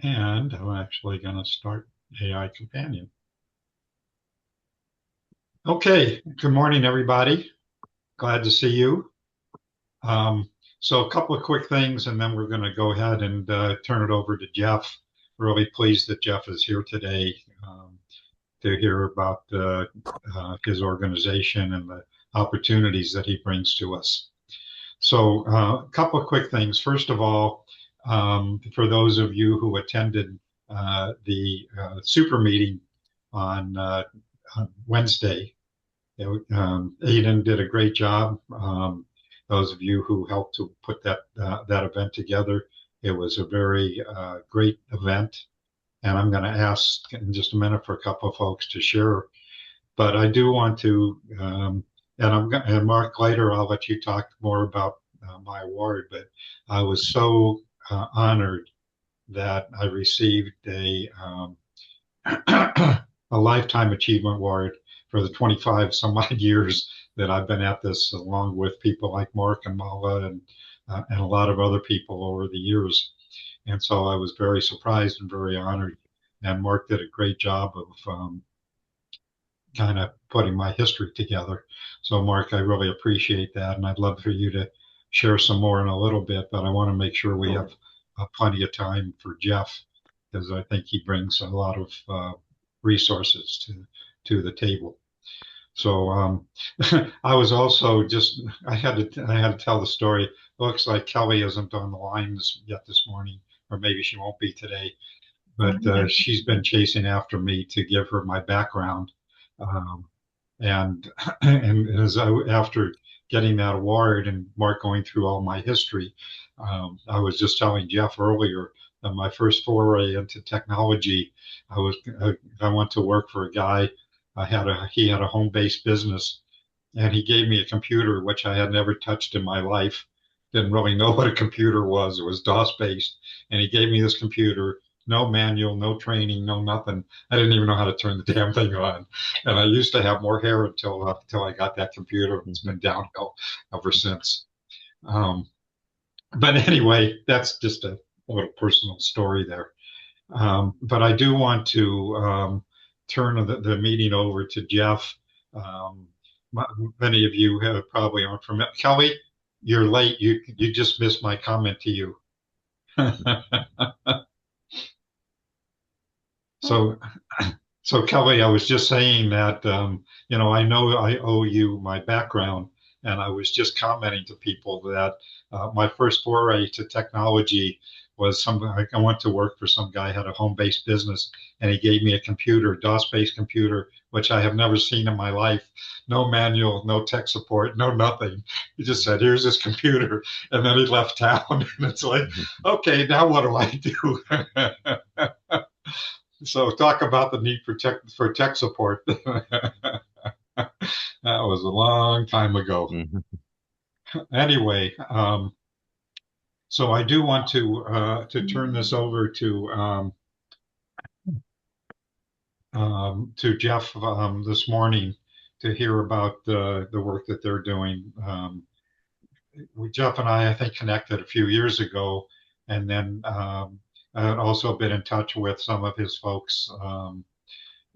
And I'm actually going to start AI Companion. Okay, good morning, everybody. Glad to see you. Um, so, a couple of quick things, and then we're going to go ahead and turn it over to Jeff. Really pleased that Jeff is here today to hear about his organization and the opportunities that he brings to us. So, a couple of quick things. First of all, for those of you who attended the super meeting on Wednesday, Aiden did a great job. Those of you who helped to put that event together, it was a very great event. And I'm going to ask in just a minute for a couple of folks to share. But I do want to, and Mark, later I'll let you talk more about my award. But I was so honored that I received a lifetime achievement award for the 25 some odd years that I've been at this, along with people like Mark and Mala and a lot of other people over the years. And so I was very surprised and very honored. And Mark did a great job of kind of putting my history together. So, Mark, I really appreciate that. And I'd love for you to share some more in a little bit, but I want to make sure we have plenty of time for Jeff because I think he brings a lot of resources to the table. So I was also just I had to tell the story. It looks like Kelly isn't on the line yet this morning, or maybe she won't be today. But she's been chasing after me to give her my background, um, and and after getting that award and Mark going through all my history, I was just telling Jeff earlier that my first foray into technology, I went to work for a guy. He had a home based business, and he gave me a computer which I had never touched in my life. Didn't really know what a computer was. It was DOS based, and he gave me this computer. No manual, no training, no nothing. I didn't even know how to turn the damn thing on. And I used to have more hair until I got that computer. It's been downhill ever since. Um, but anyway, that's just a little personal story there. But I do want to turn the meeting over to Jeff. Um, Many of you have probably aren't familiar. Kelly, you're late. You just missed my comment to you. So So Kelly, I was just saying that I know I owe you my background, and I was just commenting to people that my first foray to technology was I went to work for some guy who had a home-based business, and he gave me a computer, DOS-based computer, which I have never seen in my life. No manual, no tech support, no nothing. He just said, "Here's this computer," and then he left town. And it's like, okay, now what do I do? So talk about the need for tech support. That was a long time ago. Mhm. Anyway, so I do want to turn this over to Jeff this morning to hear about the work that they're doing. Jeff and I think, connected a few years ago, and then I had also been in touch with some of his folks.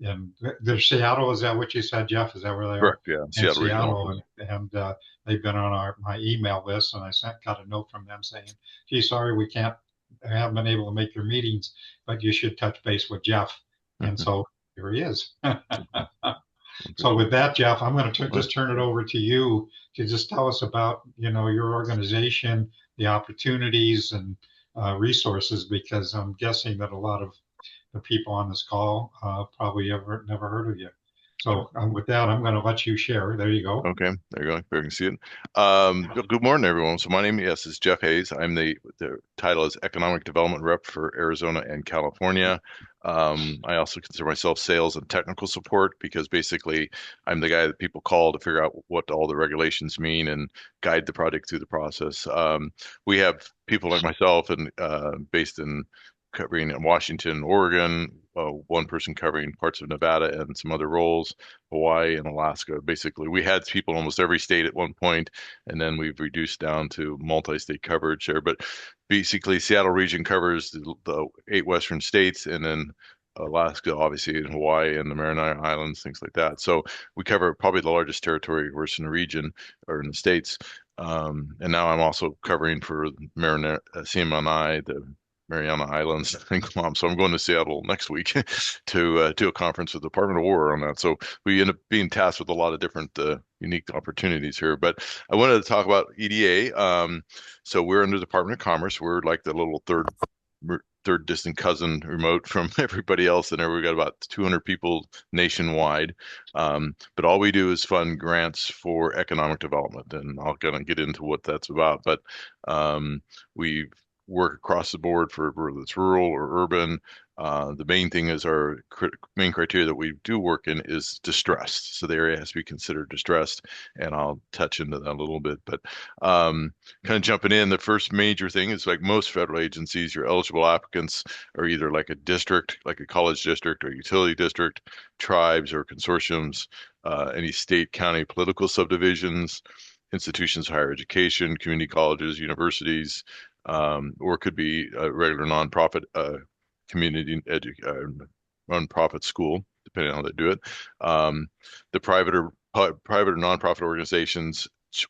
And they're Seattle. Is that what you said, Jeff? Is that where they are? Correct. Yeah. In Seattle Regional Seattle, Office. and they've been on my email list, and I got a note from them saying, "Gee, sorry, we can't haven't been able to make your meetings, but you should touch base with Jeff." And Mhm. so here he is. So Appreciate with that, Jeff, I'm going to it. just turn it over to you to just tell us about your organization, the opportunities and resources, because I'm guessing that a lot of the people on this call probably ever never heard of you. Sure. So with that, I'm going to let you share. There you go. Okay, there you go. There you can see it. Good morning, everyone. So my name, yes, is Jeff Hayes. I'm the title is Economic Development Rep for Arizona and California. I also consider myself sales and technical support because basically I'm the guy that people call to figure out what all the regulations mean and guide the project through the process. We have people like myself and based in covering in Washington, Oregon, one person covering parts of Nevada and some other roles. Hawaii and Alaska. Basically, we had people in almost every state at one point, and then we've reduced down to multi-state coverage there. But basically Seattle region covers the 8 western states, and then Alaska, obviously, and Hawaii and the Mariana Islands, things like that. So we cover probably the largest territory of course in the region or in the states. And now I'm also covering for Mariana, CMNI, the Mariana Islands and Guam. So I'm going to Seattle next week to do a conference with the Department of War on that. So we end up being tasked with a lot of different unique opportunities here. But I wanted to talk about EDA. So we're under the Department of Commerce. We're like the little third distant cousin remote from everybody else, and there we got about 200 people nationwide. But all we do is fund grants for economic development, and I'll kind of get into what that's about. But we work across the board for whether it's rural or urban. The main thing is our main criteria that we do work in is distressed. So the area has to be considered distressed, and I'll touch into that a little bit. But kind of jumping in, the first major thing is like most federal agencies, your eligible applicants are either like a district, like a college district or utility district, tribes or consortiums, any state, county political subdivisions, institutions of higher education, community colleges, universities, or it could be a regular nonprofit community nonprofit school, depending on how they do it. The private or nonprofit organizations,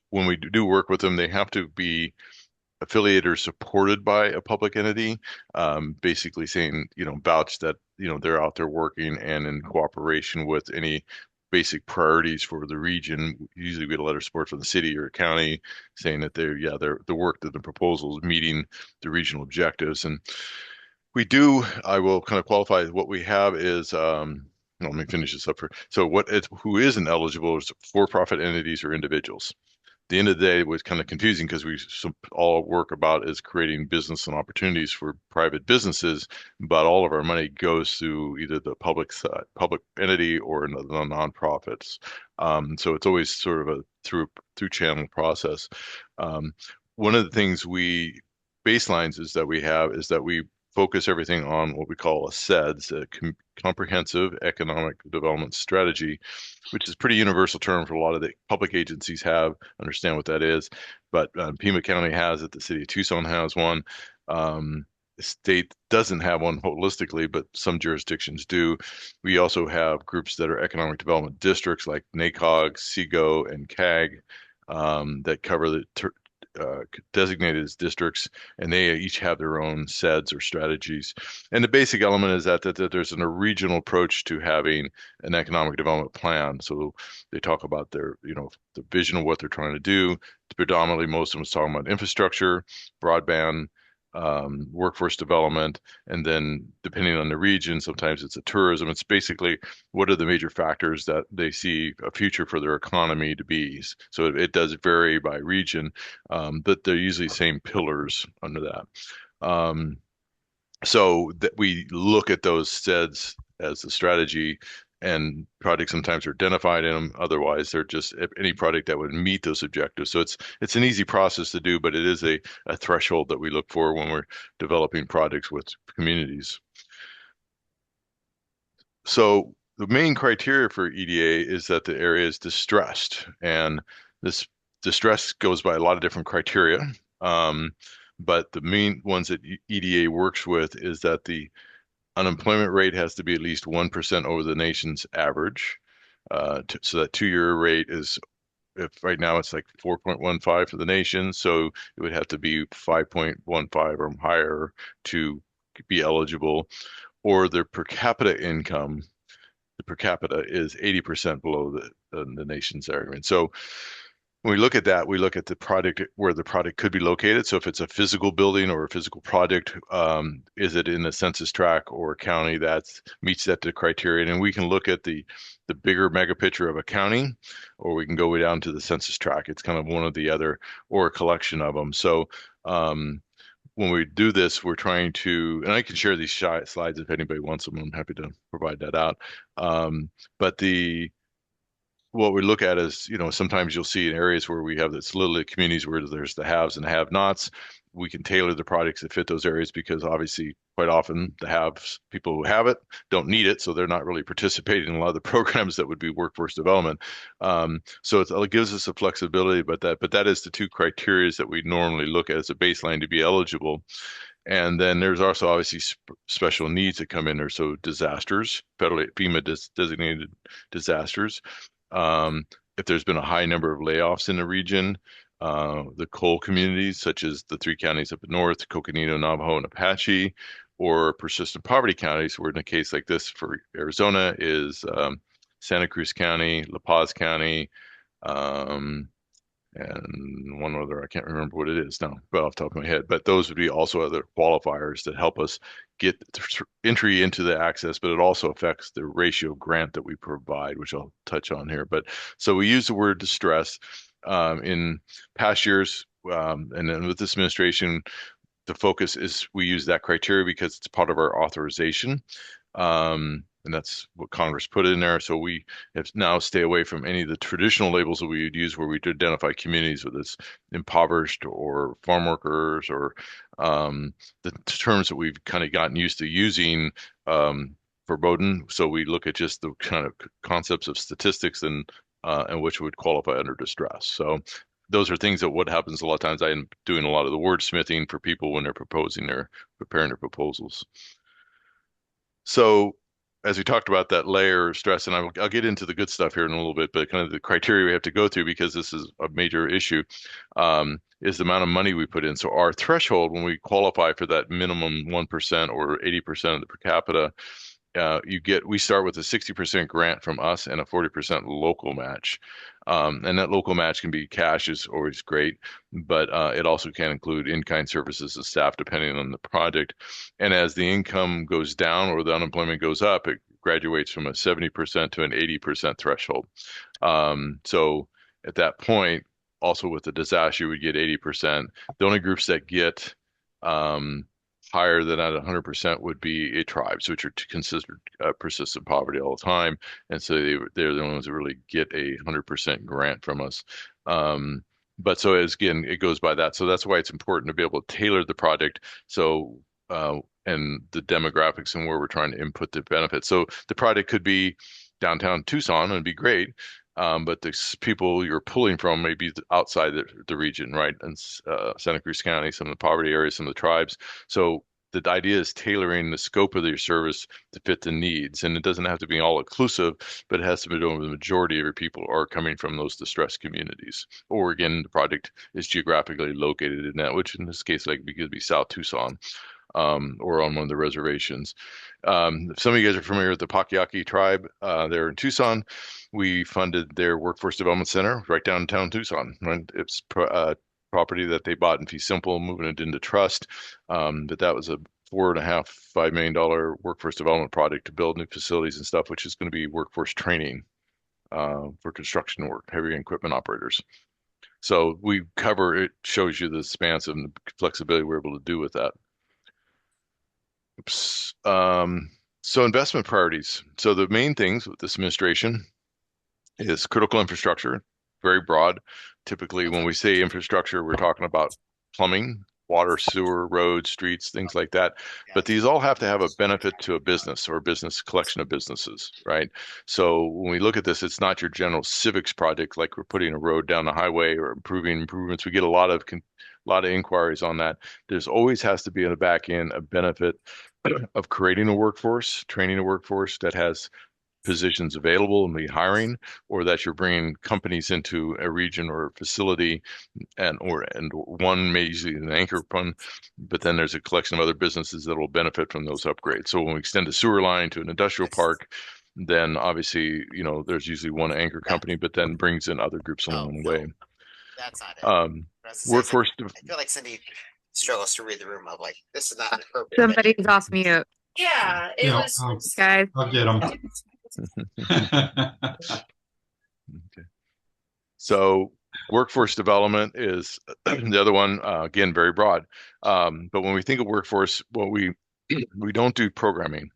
when we do work with them, they have to be affiliated or supported by a public entity, basically saying, vouch that, they're out there working and in cooperation with any basic priorities for the region. Usually we get a letter of support from the city or county saying that the work that the proposal is meeting the regional objectives. And I will kind of qualify what we have is, let me finish this up for, so who isn't eligible is for-profit entities or individuals. The end of the day, it was kind of confusing because all work about is creating business and opportunities for private businesses, but all of our money goes through either the public entity or the nonprofits. So it's always sort of a through channel process. One of the things baselines is that we focus everything on what we call a CEDS, a comprehensive economic development strategy, which is a pretty universal term for a lot of the public agencies understand what that is. But Pima County has it, the city of Tucson has one. The state doesn't have one holistically, but some jurisdictions do. We also have groups that are economic development districts like NACOG, SEGO, and CAG that cover the designated as districts, and they each have their own CEDS or strategies. And the basic element is that there's a regional approach to having an economic development plan. So they talk about the vision of what they're trying to do. Predominantly, most of them is talking about infrastructure, broadband, workforce development, and then depending on the region, sometimes it's a tourism. It's basically what are the major factors that they see a future for their economy to be. So it does vary by region, but they're usually same pillars under that. So that we look at those SEDS as a strategy, and projects sometimes are identified in them. Otherwise, they're just any project that would meet those objectives. So it's an easy process to do, but it is a threshold that we look for when we're developing projects with communities. So the main criteria for EDA is that the area is distressed, and this distress goes by a lot of different criteria. But the main ones that EDA works with is that the unemployment rate has to be at least 1% over the nation's average. So that 2-year rate is, if right now it's like 4.15 for the nation, so it would have to be 5.15 or higher to be eligible. Or their per capita income, the per capita is 80% below the nation's average. And so when we look at that, we look at the product, where the product could be located. So if it's a physical building or a physical project, is it in a census tract or a county that meets that criteria? And we can look at the bigger mega picture of a county, or we can go way down to the census tract. It's kind of one or the other, or a collection of them. So when we do this, we're trying to, and I can share these slides if anybody wants them. I'm happy to provide that out. But what we look at is, sometimes you'll see in areas where we have this little communities where there's the haves and the have-nots, we can tailor the products that fit those areas because obviously quite often the haves people who have it don't need it, so they're not really participating in a lot of the programs that would be workforce development. So it gives us a flexibility, but that is the two criteria that we normally look at as a baseline to be eligible. And then there's also obviously special needs that come in there. So disasters, federally FEMA designated disasters. Um, if there's been a high number of layoffs in the region, the coal communities, such as the three counties up north, Coconino, Navajo, and Apache, or persistent poverty counties, where in a case like this for Arizona is Santa Cruz County, La Paz County, um, and one other, I can't remember what it is now, but off the top of my head. But those would be also other qualifiers that help us get entry into the access, but it also affects the ratio of grant that we provide, which I'll touch on here. But so we use the word distress in past years, and then with this administration, the focus is we use that criteria because it's part of our authorization. And that's what Congress put in there. So we have now stay away from any of the traditional labels that we would use where we identify communities, whether it's impoverished or farm workers or the terms that we've kind of gotten used to using verboten. So we look at just the kind of concepts of statistics and which would qualify under distress. So those are things that what happens a lot of times. I am doing a lot of the wordsmithing for people when they're preparing their proposals. So as we talked about that layer of stress, and I'll get into the good stuff here in a little bit, but kind of the criteria we have to go through because this is a major issue, is the amount of money we put in. So our threshold when we qualify for that minimum 1% or 80% of the per capita, we start with a 60% grant from us and a 40% local match. And that local match can be cash is always great, but it also can include in-kind services and staff depending on the project. And as the income goes down or the unemployment goes up, it graduates from a 70% to an 80% threshold. So at that point, also with the disaster, you would get 80%. The only groups that get higher than at 100% would be a tribes, which are considered persistent poverty all the time, and so they're the ones that really get a 100% grant from us. But so as again, it goes by that. So that's why it's important to be able to tailor the project. So and the demographics and where we're trying to input the benefits. So the project could be downtown Tucson and be great. But the people you're pulling from may be outside the region, right? And Santa Cruz County, some of the poverty areas, some of the tribes. So the idea is tailoring the scope of your service to fit the needs. And it doesn't have to be all inclusive, but it has to be doing the majority of your people are coming from those distressed communities. Or again, the project is geographically located in that, which in this case, like, could be South Tucson. Or on one of the reservations. Some of you guys are familiar with the Pakyaki tribe. They're in Tucson. We funded their workforce development center right downtown Tucson. Right? It's property that they bought in fee simple, moving it into trust. But that was a $4.5–5 million workforce development project to build new facilities and stuff, which is going to be workforce training for construction work, heavy equipment operators. So we cover it, shows you the expansive and the flexibility we're able to do with that. Oops. So investment priorities. So the main things with this administration is critical infrastructure, very broad. Typically, when we say infrastructure, we're talking about plumbing, water, sewer, roads, streets, things like that. But these all have to have a benefit to a business or a business collection of businesses, right? So when we look at this, it's not your general civics project like we're putting a road down the highway or improvements. We get a lot of inquiries on that. There's always has to be in the back end a benefit of creating a workforce, training a workforce that has positions available and be hiring, or that you're bringing companies into a region or facility, and one may usually an anchor fund, but then there's a collection of other businesses that will benefit from those upgrades. So when we extend a sewer line to an industrial park, then obviously there's usually one anchor company, but then brings in other groups along the way. That's not it. Workforce. I feel like Cindy struggles to read the room of like, this is not an appropriate. Somebody's off mute. Yeah, it was. Guys. I'll get them. Okay. So workforce development is the other one, again, very broad. But when we think of workforce, we don't do programming.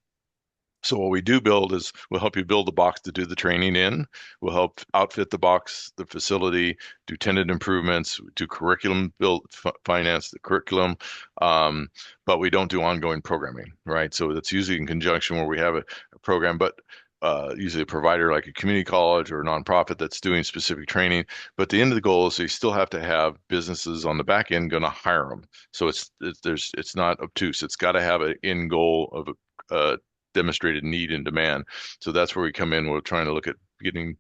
So what we do build is we'll help you build the box to do the training in. We'll help outfit the box, the facility, do tenant improvements, do curriculum build, finance the curriculum, um, but we don't do ongoing programming, right? So that's usually in conjunction where we have a program, but usually a provider like a community college or a nonprofit that's doing specific training. But the end of the goal is they still have to have businesses on the back end going to hire them. So it's not obtuse. It's got to have an end goal of a demonstrated need and demand. So that's where we come in. We're trying to look at getting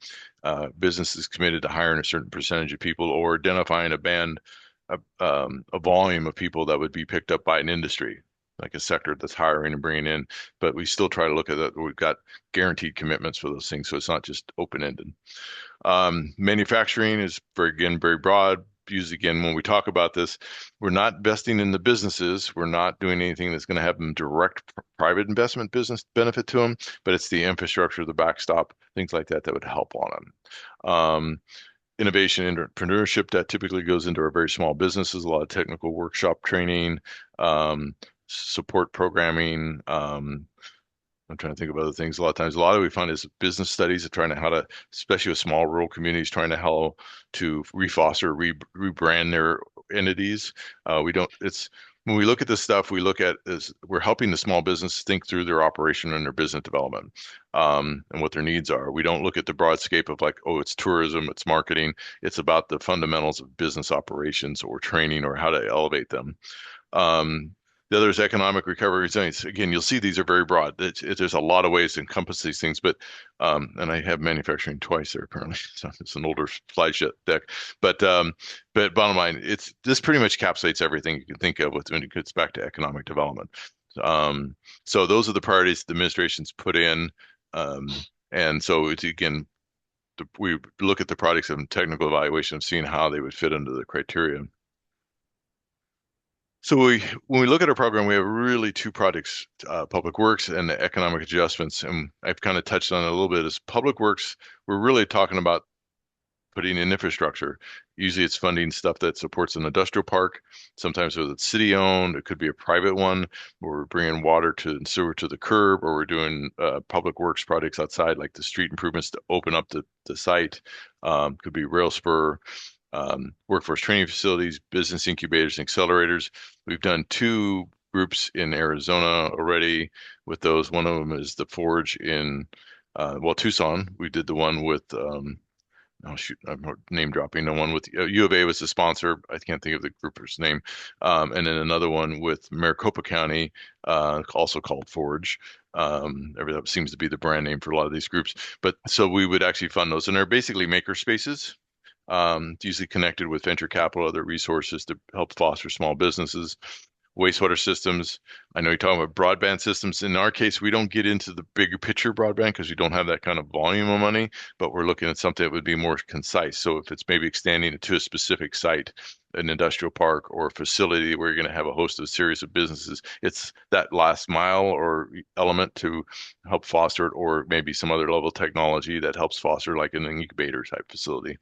businesses committed to hiring a certain percentage of people or identifying a volume of people that would be picked up by an industry, like a sector that's hiring and bringing in. But we still try to look at that. We've got guaranteed commitments for those things. So it's not just open-ended. Manufacturing is very broad. Usually, again, when we talk about this, we're not investing in the businesses. We're not doing anything that's going to have them direct private investment business benefit to them, but it's the infrastructure, the backstop, things like that that would help on them. Innovation entrepreneurship that typically goes into our very small businesses, a lot of technical workshop training, support programming, I'm trying to think of other things. A lot of times, a lot of we find is business studies of trying to how to, especially with small rural communities, trying to how to refoster, rebrand their entities. We don't. It's when we look at this stuff, we look at is we're helping the small business think through their operation and their business development, and what their needs are. We don't look at the broad scope of like, oh, it's tourism, it's marketing. It's about the fundamentals of business operations or training or how to elevate them. The other is economic recovery resilience. Again, you'll see these are very broad. There's a lot of ways to encompass these things, but and I have manufacturing twice there apparently, so it's an older slide deck. But bottom line, this pretty much encapsulates everything you can think of when it gets back to economic development. So those are the priorities the administration's put in, and so it's again we look at the projects and technical evaluation of seeing how they would fit into the criteria. So when we look at our program, we have really two projects, Public Works and the economic adjustments. And I've kind of touched on it a little bit. As Public Works, we're really talking about putting in infrastructure. Usually it's funding stuff that supports an industrial park. Sometimes it's city owned, it could be a private one where we're bringing water to and sewer to the curb, or we're doing public works projects outside, like the street improvements to open up the site. Could be rail spur. Workforce training facilities, business incubators, and accelerators. We've done two groups in Arizona already with those. One of them is the Forge in, Tucson. We did the one with, oh shoot, I'm name dropping. The one with U of A was the sponsor. I can't think of the grouper's name. And then another one with Maricopa County, also called Forge. That seems to be the brand name for a lot of these groups. But so we would actually fund those, and they're basically maker spaces, usually connected with venture capital, other resources to help foster small businesses. Wastewater systems. I know you're talking about broadband systems. In our case, we don't get into the bigger picture broadband because we don't have that kind of volume of money, but we're looking at something that would be more concise. So if it's maybe extending it to a specific site, an industrial park or a facility where you're going to have a host of a series of businesses, it's that last mile or element to help foster it, or maybe some other level of technology that helps foster like an incubator type facility.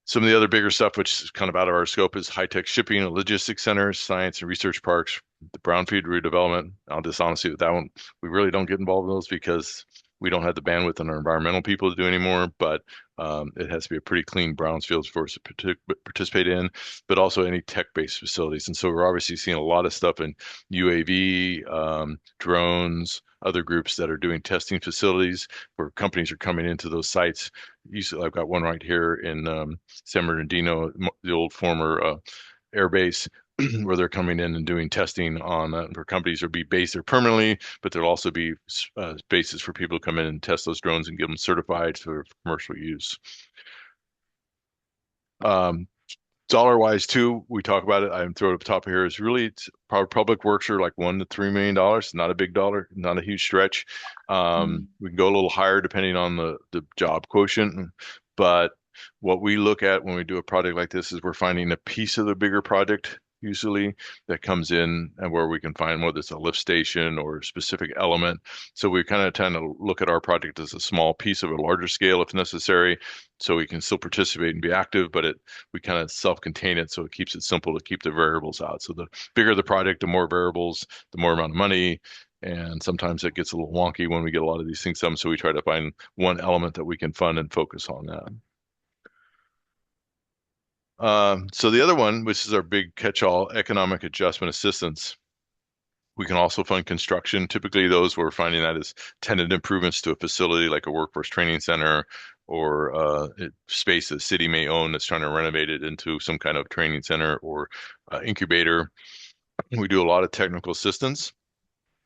Some of the other bigger stuff, which is kind of out of our scope, is high-tech shipping and logistics centers, science and research parks, the brownfield redevelopment. I'll just honestly with that one, we really don't get involved in those because we don't have the bandwidth on our environmental people to do anymore, but it has to be a pretty clean brownfields for us to participate in, but also any tech-based facilities. And so we're obviously seeing a lot of stuff in UAV, drones, other groups that are doing testing facilities where companies are coming into those sites. I've got one right here in San Bernardino, the old former air base, where they're coming in and doing testing on where companies will be based there permanently, but there'll also be bases for people to come in and test those drones and get them certified for commercial use. Dollar wise too, we talk about it. I'm throwing it up top here is really public works are like $1 to $3 million. Not a big dollar, not a huge stretch. We can go a little higher depending on the job quotient, but what we look at when we do a project like this is we're finding a piece of the bigger project usually that comes in and where we can find whether it's a lift station or a specific element. So we kind of tend to look at our project as a small piece of a larger scale if necessary, so we can still participate and be active, but we kind of self-contain it so it keeps it simple to keep the variables out. So the bigger the project, the more variables, the more amount of money, And sometimes it gets a little wonky when we get a lot of these things done. So we try to find one element that we can fund and focus on that. So the other one, which is our big catch-all, economic adjustment assistance. We can also fund construction. Typically, those we're finding that is tenant improvements to a facility like a workforce training center or space the city may own that's trying to renovate it into some kind of training center or incubator. We do a lot of technical assistance.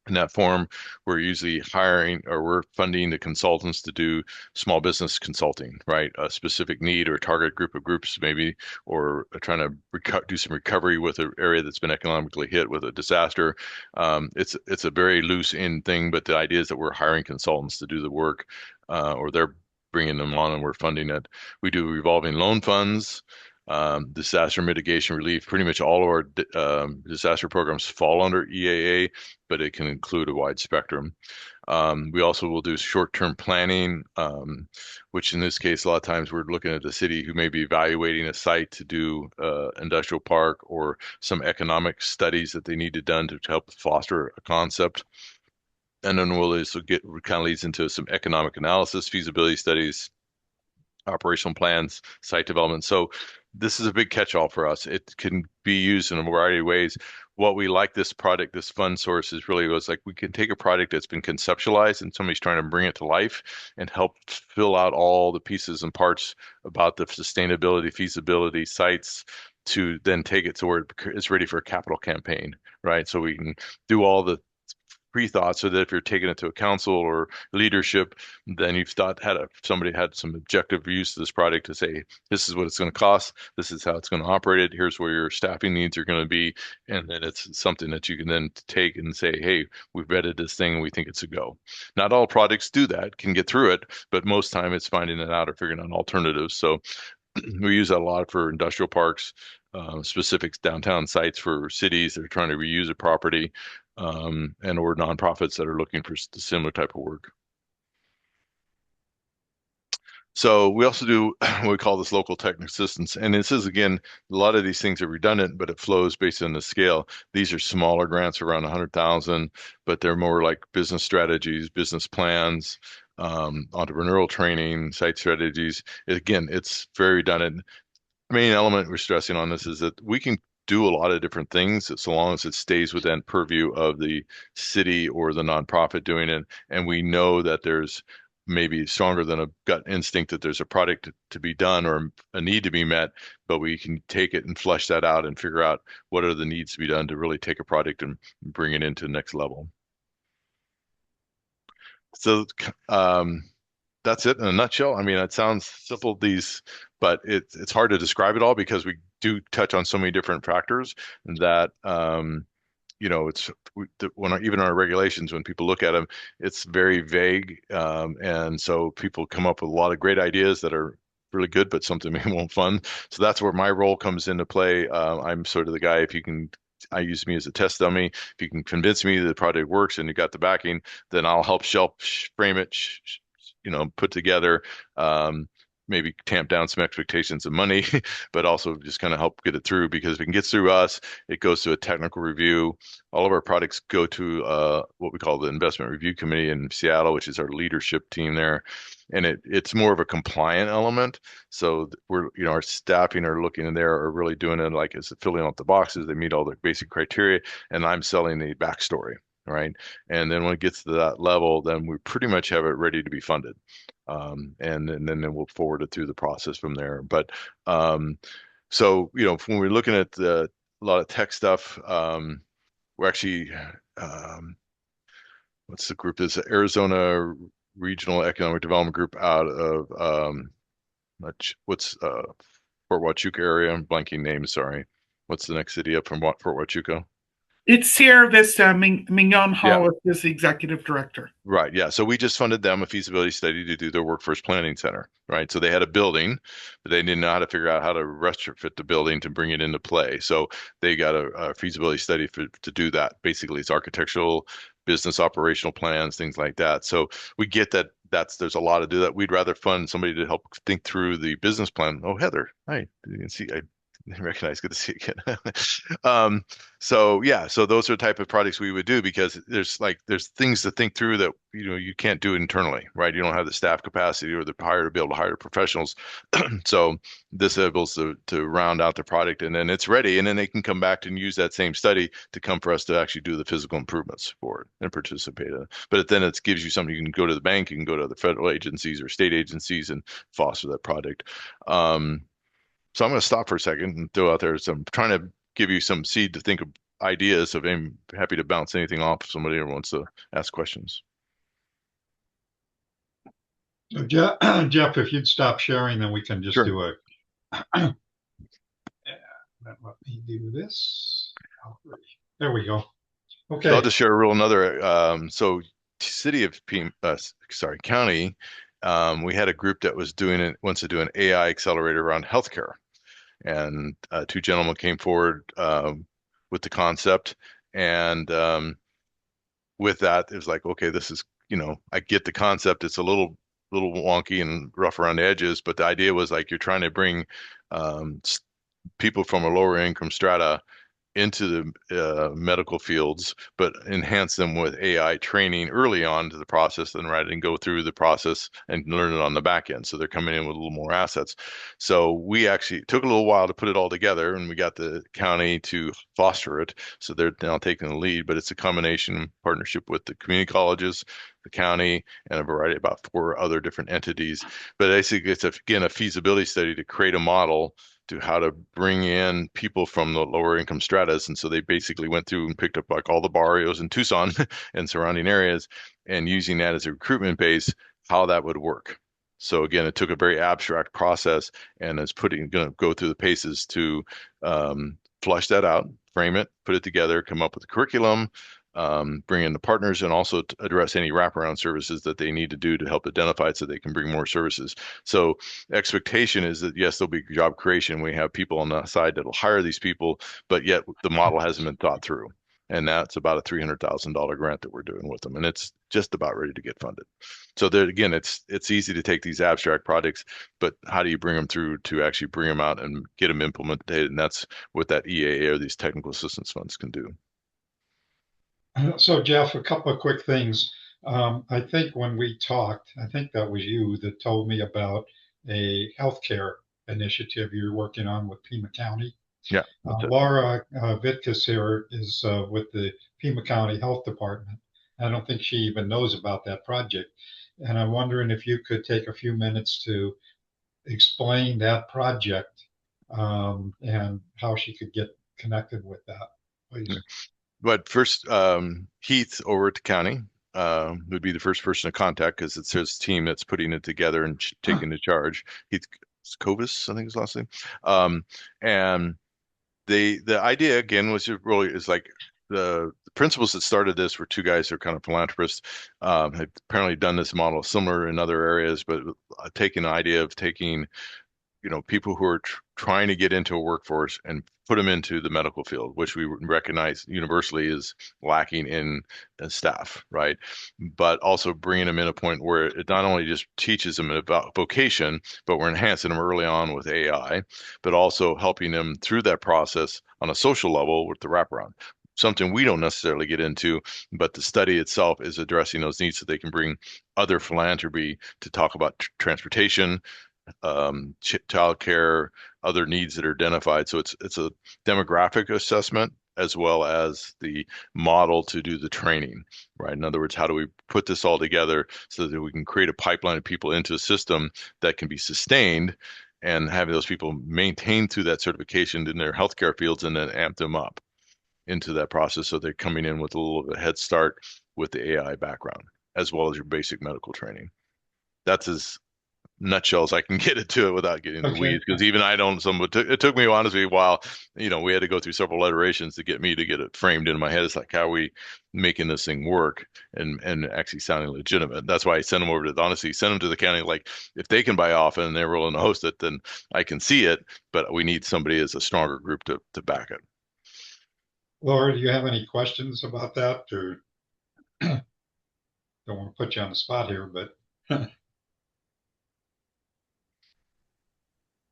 In that form, we're usually hiring or we're funding the consultants to do small business consulting, right? A specific need or a target group of groups, maybe, or trying to do some recovery with an area that's been economically hit with a disaster. It's a very loose end thing, but the idea is that we're hiring consultants to do the work, or they're bringing them on and we're funding it. We do revolving loan funds. Disaster mitigation relief. Pretty much all of our disaster programs fall under EAA, but it can include a wide spectrum. We also will do short-term planning, which in this case, a lot of times we're looking at the city who may be evaluating a site to do industrial park or some economic studies that they need to done to help foster a concept. And then we'll also kind of leads into some economic analysis, feasibility studies, operational plans, site development. So this is a big catch-all for us. It can be used in a variety of ways. What we like this product, this fund source is really was like we can take a product that's been conceptualized and somebody's trying to bring it to life and help fill out all the pieces and parts about the sustainability, feasibility, sites to then take it to where it's ready for a capital campaign, right? So we can do all the pre-thought so that if you're taking it to a council or leadership, then you've somebody had some objective use to this product to say, this is what it's going to cost, this is how it's going to operate it, here's where your staffing needs are going to be, and then it's something that you can then take and say, hey, we've vetted this thing and we think it's a go. Not all products do that, can get through it, but most time it's finding it out or figuring out alternatives. So we use that a lot for industrial parks, specific downtown sites for cities that are trying to reuse a property, and or nonprofits that are looking for similar type of work. So we also do what we call this local technical assistance. And this is, again, a lot of these things are redundant, but it flows based on the scale. These are smaller grants around 100,000, but they're more like business strategies, business plans, entrepreneurial training, site strategies. Again, it's very redundant. The main element we're stressing on this is that we can do a lot of different things so long as it stays within purview of the city or the nonprofit doing it. And we know that there's maybe stronger than a gut instinct that there's a product to be done or a need to be met, but we can take it and flesh that out and figure out what are the needs to be done to really take a product and bring it into the next level. So that's it in a nutshell. I mean, it sounds simple, but it's hard to describe it all because we do touch on so many different factors that it's even our regulations, when people look at them, it's very vague, and so people come up with a lot of great ideas that are really good, but something we won't fund. So that's where my role comes into play. I'm sort of the guy, I use me as a test dummy. If you can convince me that the project works and you got the backing, then I'll help frame it, put together, maybe tamp down some expectations of money, but also just kind of help get it through. Because if it gets through us, it goes to a technical review. All of our products go to what we call the Investment Review Committee in Seattle, which is our leadership team there. And it's more of a compliant element. So our staffing are looking in there are really doing it like it's filling out the boxes. They meet all the basic criteria, and I'm selling the backstory. Right. And then when it gets to that level, then we pretty much have it ready to be funded. And then we'll forward it through the process from there. But so, when we're looking at a lot of tech stuff, we're actually, what's the group? It's the Arizona Regional Economic Development Group out of, what's Fort Huachuca area? I'm blanking names, sorry. What's the next city up from Fort Huachuca? It's Sierra Vista. Mignon Yeah. Hollis is the executive director. Right. Yeah. So we just funded them a feasibility study to do their workforce planning center. Right. So they had a building, but they didn't know how to figure out how to retrofit the building to bring it into play. So they got a feasibility study to do that. Basically, it's architectural, business operational plans, things like that. So we get that there's a lot to do that. We'd rather fund somebody to help think through the business plan. Oh, Heather, hi. You can see recognize. Good to see you again. So yeah, so those are the type of projects we would do because there's things to think through that you can't do internally, right? You don't have the staff capacity or the hire to be able to hire professionals. So this able to round out the product, and then it's ready, and then they can come back and use that same study to come for us to actually do the physical improvements for it and participate in it. But then it gives you something you can go to the bank, you can go to other federal agencies or state agencies and foster that project. So I'm going to stop for a second and throw out there some trying to give you some seed to think of ideas. So I'm happy to bounce anything off if somebody ever wants to ask questions. So Jeff, if you'd stop sharing, then we can just Sure. do a. Let me do this. There we go. Okay. So I'll just share another. So city of county, we had a group that wants to do an AI accelerator around healthcare. And two gentlemen came forward with the concept, and with that, it was like, okay, this is, I get the concept. It's a little wonky and rough around the edges, but the idea was like you're trying to bring people from a lower income strata into the medical fields, but enhance them with AI training early on to the process, and rather than go through the process and learn it on the back end. So they're coming in with a little more assets. So we actually took a little while to put it all together, and we got the county to foster it. So they're now taking the lead, but it's a combination partnership with the community colleges, the county, and a variety, about 4 other different entities. But basically, it's again a feasibility study to create a model to how to bring in people from the lower income stratas. And so they basically went through and picked up like all the barrios in Tucson and surrounding areas, and using that as a recruitment base, how that would work. So again, it took a very abstract process and is going to go through the paces to flush that out, frame it, put it together, come up with a curriculum, bring in the partners, and also to address any wraparound services that they need to do to help identify it so they can bring more services. So expectation is that yes, there'll be job creation. We have people on the side that'll hire these people, but yet the model hasn't been thought through. And that's about a $300,000 grant that we're doing with them, and it's just about ready to get funded. So there again, it's easy to take these abstract projects, but how do you bring them through to actually bring them out and get them implemented? And that's what that EAA or these technical assistance funds can do. So Jeff, a couple of quick things. I think when we talked, I think that was you that told me about a healthcare initiative you're working on with Pima County. Yeah. Laura Vitkus here is with the Pima County Health Department. I don't think she even knows about that project. And I'm wondering if you could take a few minutes to explain that project and how she could get connected with that, please. But first, Heath over at the county would be the first person to contact because it's his team that's putting it together and taking the charge. Heath Covis, I think his last name. And the idea again was like the principles that started this were 2 guys who are kind of philanthropists, had apparently done this model similar in other areas, but taking the idea of taking people who are trying to get into a workforce and put them into the medical field, which we recognize universally is lacking in staff, right? But also bringing them in a point where it not only just teaches them about vocation, but we're enhancing them early on with AI, but also helping them through that process on a social level with the wraparound. Something we don't necessarily get into, but the study itself is addressing those needs so they can bring other philanthropy to talk about transportation, childcare, other needs that are identified. So it's a demographic assessment as well as the model to do the training, right? In other words, how do we put this all together so that we can create a pipeline of people into a system that can be sustained, and having those people maintain through that certification in their healthcare fields and then amp them up into that process so they're coming in with a little bit of a head start with the AI background as well as your basic medical training. That's as nutshells I can get into it without getting the weeds, because even I don't. It took me honestly a while. We had to go through several iterations to get me to get it framed in my head. It's like, how are we making this thing work and actually sounding legitimate? That's why I send them over to send them to the county. Like if they can buy off and they're willing to host it, then I can see it. But we need somebody as a stronger group to back it. Laura, do you have any questions about that, or don't want to put you on the spot here, but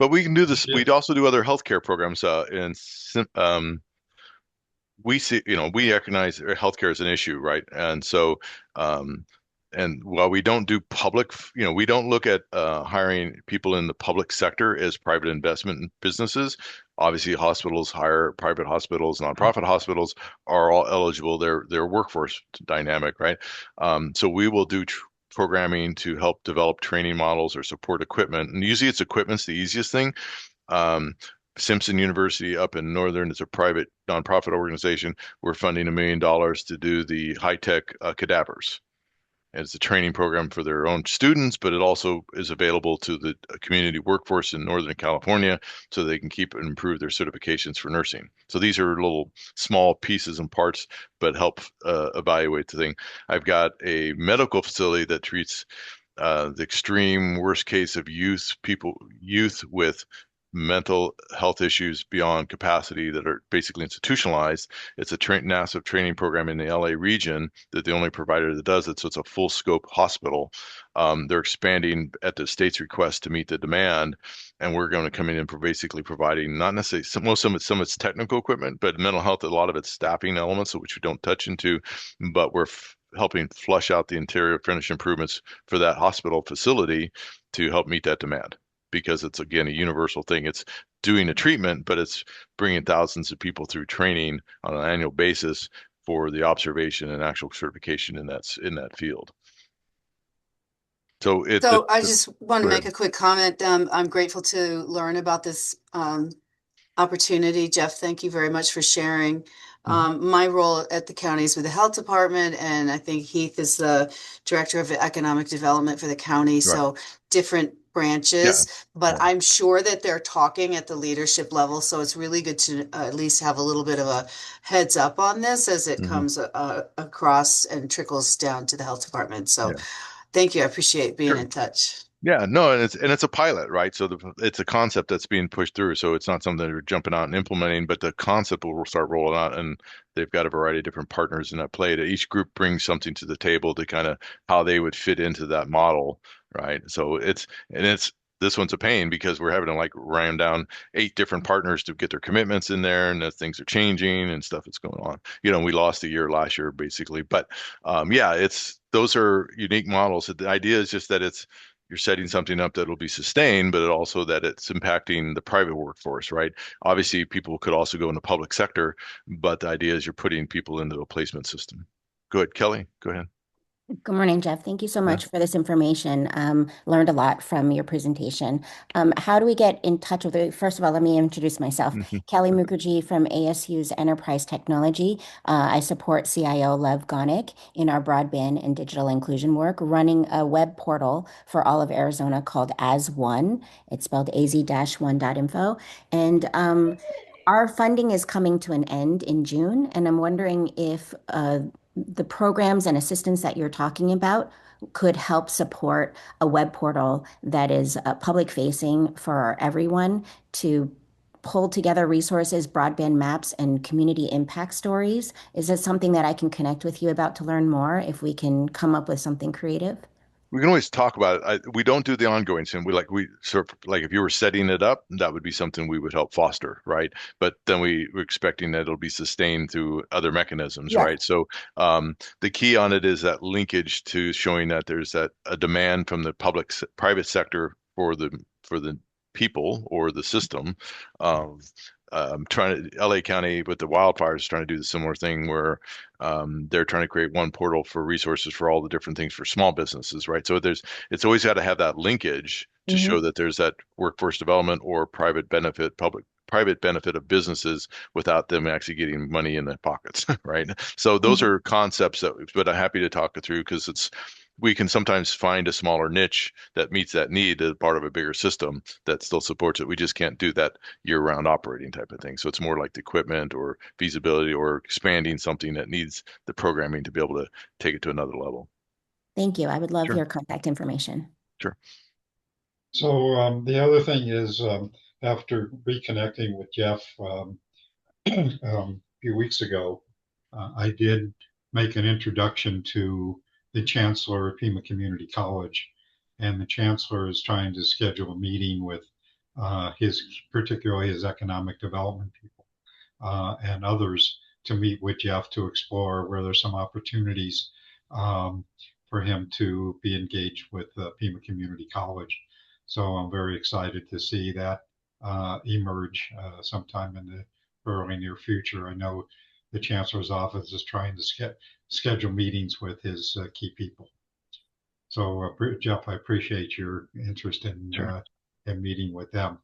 But we can do this. We'd also do other healthcare programs. We see, we recognize healthcare as an issue, right? And so, um, and while we don't do public, we don't look at hiring people in the public sector as private investment businesses. Obviously, hospitals hire private hospitals, nonprofit hospitals are all eligible. They're workforce dynamic, right? So we will do programming to help develop training models or support equipment. And usually, it's equipment's the easiest thing. Um, Simpson University up in Northern is a private nonprofit organization. We're funding $1 million to do the high-tech cadavers. And it's a training program for their own students, but it also is available to the community workforce in Northern California so they can keep and improve their certifications for nursing. So these are little small pieces and parts, but help evaluate the thing. I've got a medical facility that treats the extreme worst case of youth with mental health issues beyond capacity that are basically institutionalized. It's a massive training program in the LA region that the only provider that does it. So it's a full scope hospital. They're expanding at the state's request to meet the demand. And we're going to come in and basically providing not necessarily some of it's technical equipment, but mental health, a lot of it's staffing elements, which we don't touch into, but we're helping flush out the interior finish improvements for that hospital facility to help meet that demand. Because it's, again, a universal thing. It's doing a treatment, but it's bringing thousands of people through training on an annual basis for the observation and actual certification in that field. So I just want to make a quick comment. I'm grateful to learn about this opportunity. Jeff, thank you very much for sharing. My role at the county is with the health department, and I think Heath is the director of economic development for the county. Right. So different branches, but I'm sure that they're talking at the leadership level. So it's really good to at least have a little bit of a heads up on this as it comes across and trickles down to the health department. So thank you. I appreciate being in touch. Yeah, no, and it's a pilot, right? So it's a concept that's being pushed through. So it's not something that we're jumping out and implementing, but the concept will start rolling out, and they've got a variety of different partners in that play. Each group brings something to the table to kind of how they would fit into that model, right? So this one's a pain because we're having to like ram down 8 different partners to get their commitments in there, and things are changing and stuff that's going on. We lost a year last year basically, but those are unique models. The idea is just that you're setting something up that will be sustained, but also that it's impacting the private workforce, right? Obviously, people could also go in the public sector, but the idea is you're putting people into a placement system. Go ahead, Kelly. Go ahead. Good morning, Jeff. Thank you so much for this information. Learned a lot from your presentation. How do we get in touch with you? First of all, let me introduce myself. Kelly Mukherjee from ASU's Enterprise Technology. I support CIO Lev Gonick in our broadband and digital inclusion work, running a web portal for all of Arizona called AZ1. It's spelled az-1.info. And our funding is coming to an end in June, and I'm wondering if the programs and assistance that you're talking about could help support a web portal that is public facing for everyone to pull together resources, broadband maps, and community impact stories. Is that something that I can connect with you about to learn more if we can come up with something creative? We can always talk about it. We don't do the ongoing thing. We sort of like if you were setting it up, that would be something we would help foster, right? But then we're expecting that it'll be sustained through other mechanisms, right? So the key on it is that linkage to showing that there's a demand from the private sector for the people or the system. LA County with the wildfires is trying to do the similar thing where they're trying to create one portal for resources for all the different things for small businesses, right? So it's always got to have that linkage to show that there's that workforce development or private benefit of businesses without them actually getting money in their pockets, right? So those are concepts but I'm happy to talk it through because we can sometimes find a smaller niche that meets that need as part of a bigger system that still supports it. We just can't do that year-round operating type of thing. So it's more like the equipment or feasibility or expanding something that needs the programming to be able to take it to another level. Thank you. I would love your contact information. Sure. So the other thing is after reconnecting with Jeff a few weeks ago, I did make an introduction to the chancellor of Pima Community College, and the chancellor is trying to schedule a meeting with particularly his economic development people and others to meet with Jeff to explore where there's some opportunities for him to be engaged with Pima Community College. So I'm very excited to see that emerge sometime in the early near future. I know the Chancellor's office is trying to schedule meetings with his key people. So, Jeff, I appreciate your interest in meeting with them.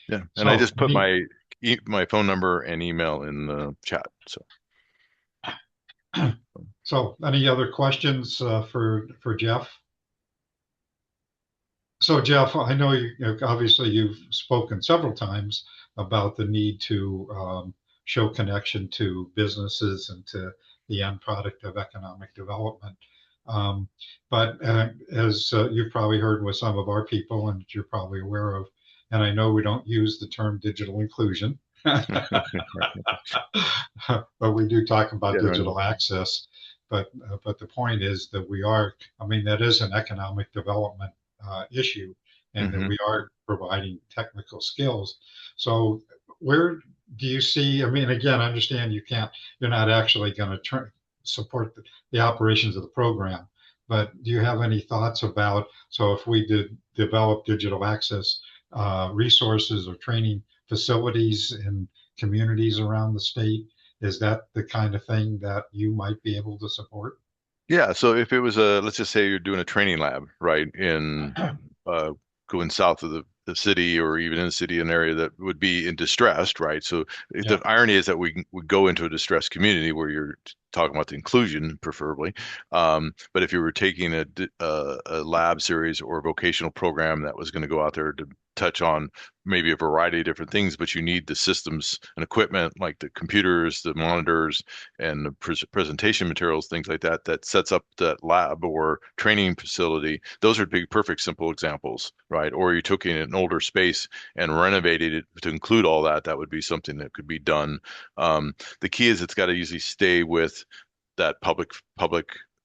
Yeah, and I So, just put my phone number and email in the chat. so any other questions for Jeff? So, Jeff, I know obviously you've spoken several times about the need to show connection to businesses and to the end product of economic development. But as you've probably heard with some of our people, and you're probably aware of, and I know we don't use the term digital inclusion, but we do talk about digital access. But the point is that that is an economic development issue, and that we are providing technical skills. So where do you see? I mean, again, I understand you're not actually going to support the operations of the program, but do you have any thoughts about, so if we did develop digital access resources or training facilities in communities around the state, is that the kind of thing that you might be able to support? Yeah, so if it was let's just say you're doing a training lab, right, in going south of the city or even in the city, an area that would be in distressed, right? So the irony is that we would go into a distressed community where you're talking about the inclusion, preferably. But if you were taking a lab series or a vocational program that was going to go out there to touch on maybe a variety of different things, but you need the systems and equipment like the computers, the monitors, and the presentation materials, things like that, that sets up that lab or training facility. Those are big, perfect, simple examples, right? Or you took in an older space and renovated it to include all that. That would be something that could be done. The key is it's got to usually stay with that public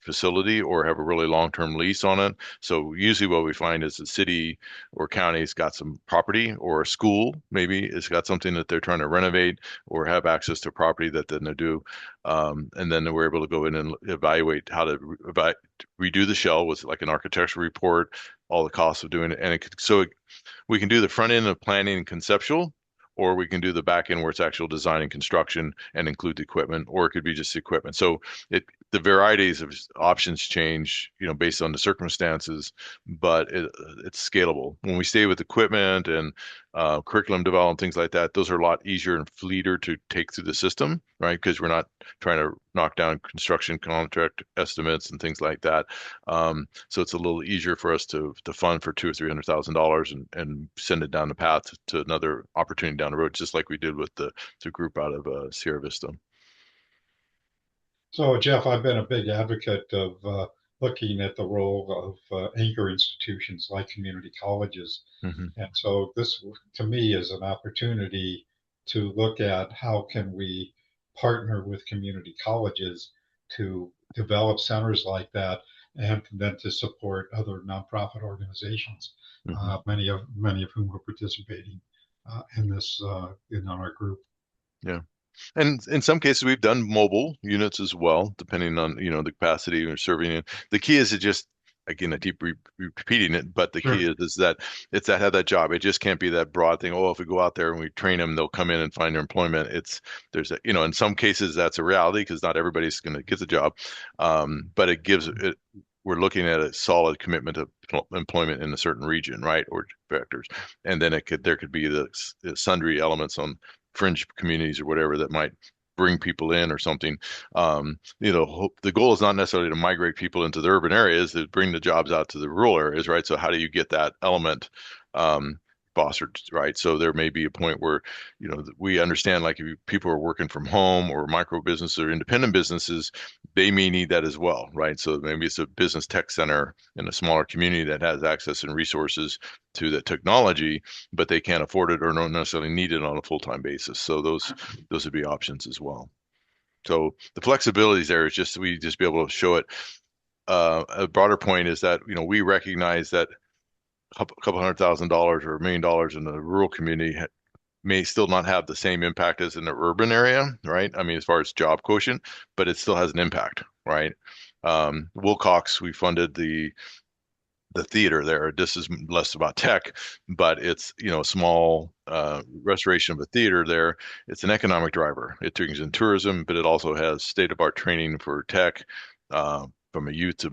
facility or have a really long-term lease on it. So usually what we find is the city or county's got some property, or a school maybe it's got something that they're trying to renovate or have access to property that then they do. And then we're able to go in and evaluate how to redo the shell with like an architectural report, all the costs of doing it. And we can do the front end of planning and conceptual, or we can do the back end where it's actual design and construction and include the equipment, or it could be just equipment. So the varieties of options change, based on the circumstances, but it's scalable. When we stay with equipment and curriculum development, things like that, those are a lot easier and fleeter to take through the system, right? Because we're not trying to knock down construction contract estimates and things like that. So it's a little easier for us to fund for $200,000 or $300,000 and send it down the path to another opportunity down the road, just like we did with the group out of Sierra Vista. So, Jeff, I've been a big advocate of looking at the role of anchor institutions like community colleges. And so this, to me, is an opportunity to look at how can we partner with community colleges to develop centers like that, and then to support other nonprofit organizations, many of whom are participating in this in our group. Yeah. And in some cases, we've done mobile units as well, depending on, the capacity we're serving in. The key is to just, again, I keep repeating it, but the key is that it's that have that job. It just can't be that broad thing. Oh, if we go out there and we train them, they'll come in and find their employment. In some cases that's a reality because not everybody's going to get the job. But we're looking at a solid commitment to employment in a certain region, right? Or vectors. And then there could be the sundry elements on fringe communities or whatever that might bring people in or something. The goal is not necessarily to migrate people into the urban areas, to bring the jobs out to the rural areas, right? So how do you get that element fostered, right? So there may be a point where, we understand, like, if people are working from home or micro businesses or independent businesses, they may need that as well, right? So maybe it's a business tech center in a smaller community that has access and resources to the technology, but they can't afford it or don't necessarily need it on a full-time basis. So those would be options as well. So the flexibility there is just, we just be able to show it. A broader point is that, we recognize that couple $100,000 or $1 million in the rural community may still not have the same impact as in the urban area, right? I mean, as far as job quotient, but it still has an impact, right? Wilcox, we funded the theater there. This is less about tech, but it's, a small restoration of a theater there. It's an economic driver. It brings in tourism, but it also has state-of-art training for tech from a youth to